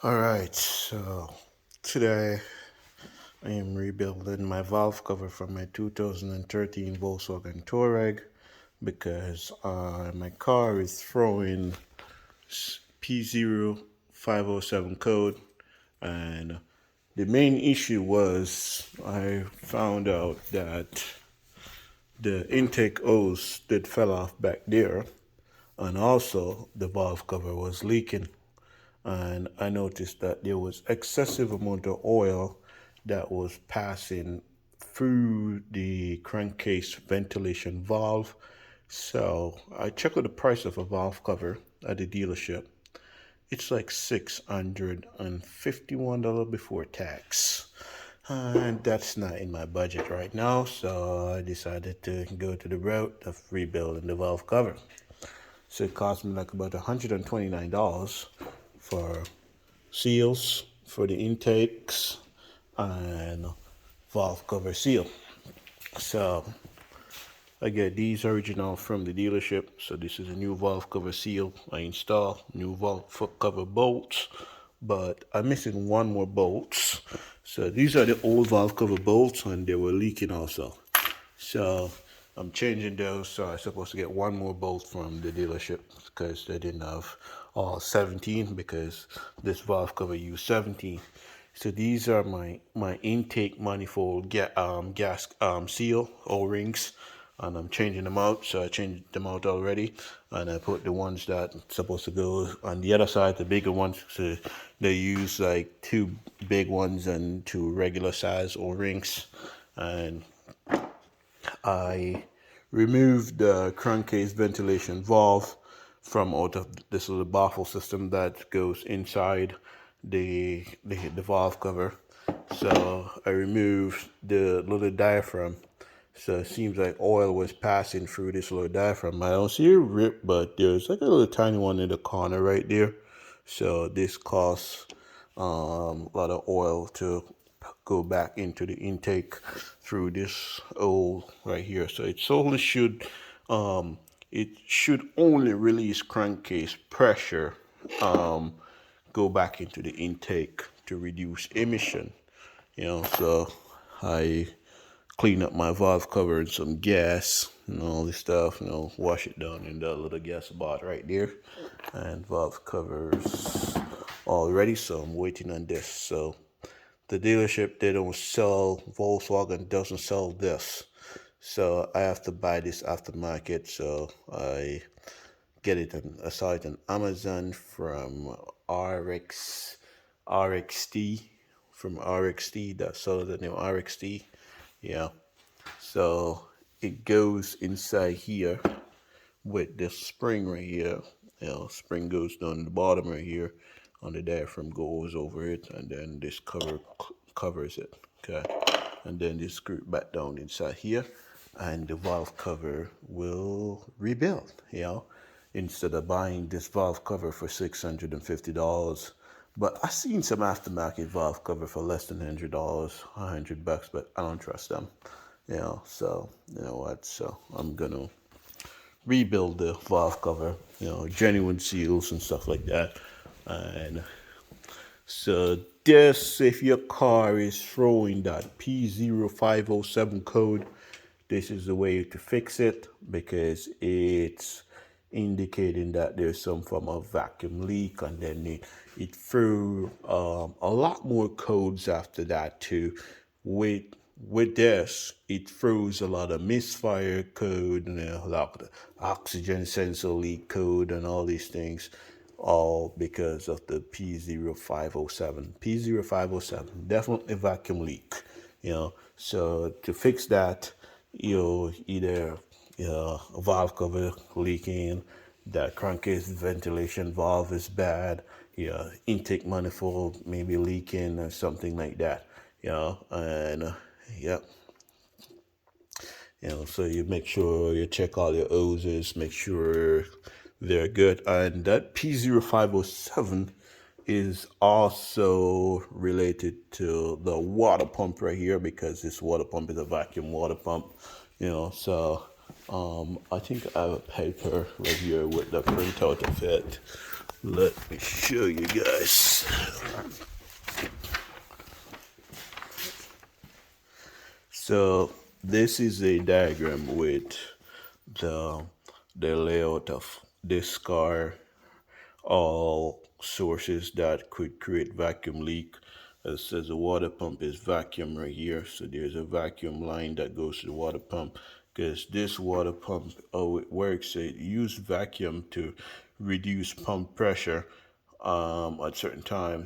All right, so today I am rebuilding my valve cover from my 2013 Volkswagen Touareg because my car is throwing P0507 code, and the main issue was I found out that the intake hose that fell off back there, and also the valve cover was leaking. And I noticed that there was excessive amount of oil that was passing through the crankcase ventilation valve. So I checked the price of a valve cover at the dealership. It's like $651 before tax. And that's not in my budget right now, so I decided to go to the route of rebuilding the valve cover. So it cost me like about $129 for seals for the intakes and valve cover seal. So I get these original from the dealership. So this is a new valve cover seal I install, new valve cover bolts, but I'm missing one more bolts. So these are the old valve cover bolts and they were leaking also. So I'm changing those. So I'm supposed to get one more bolt from the dealership because they didn't have all 17 because this valve cover used 17. So these are my intake manifold gas seal O-rings, and I'm changing them out. So I changed them out already, and I put the ones that supposed to go on the other side, the bigger ones. So they use like two big ones and two regular size O-rings, and I removed the crankcase ventilation valve from out of this little baffle system that goes inside the valve cover. So I removed the little diaphragm. So it seems like oil was passing through this little diaphragm. I don't see a rip, but there's like a little tiny one in the corner right there. So this costs a lot of oil to go back into the intake through this hole right here. So it should only release crankcase pressure, go back into the intake to reduce emission. So I clean up my valve cover and some gas and all this stuff, wash it down in that little gas bot right there. And valve covers all ready, so I'm waiting on this. So the dealership, they don't sell, Volkswagen doesn't sell this. So I have to buy this aftermarket. So I get it I saw it on Amazon from RXT, from RXT, that sells the name RXT. Yeah. So it goes inside here with this spring right here. Spring goes down the bottom right here, on the diaphragm goes over it, and then this cover covers it. Okay, and then this screw back down inside here, and the valve cover will rebuild. Instead of buying this valve cover for $650. But I seen some aftermarket valve cover for less than $100, $100, but I don't trust them. So you know what? So I'm gonna rebuild the valve cover, genuine seals and stuff like that. And so this, if your car is throwing that P0507 code, this is the way to fix it, because it's indicating that there's some form of vacuum leak, and then it threw a lot more codes after that too. With this, it throws a lot of misfire code and a lot of the oxygen sensor leak code and all these things, all because of the P0507. P0507, definitely vacuum leak. So to fix that, either a valve cover leaking, that crankcase ventilation valve is bad, intake manifold maybe leaking or something like that. And yeah. So you make sure you check all your hoses, make sure they're good. And that P0507 is also related to the water pump right here, because this water pump is a vacuum water pump. So I think I have a paper right here with the printout of it. Let me show you guys. So this is a diagram with the layout of this car, all sources that could create vacuum leak. As it says, the water pump is vacuum right here. So there's a vacuum line that goes to the water pump, because this water pump, how it works, it uses vacuum to reduce pump pressure at certain times.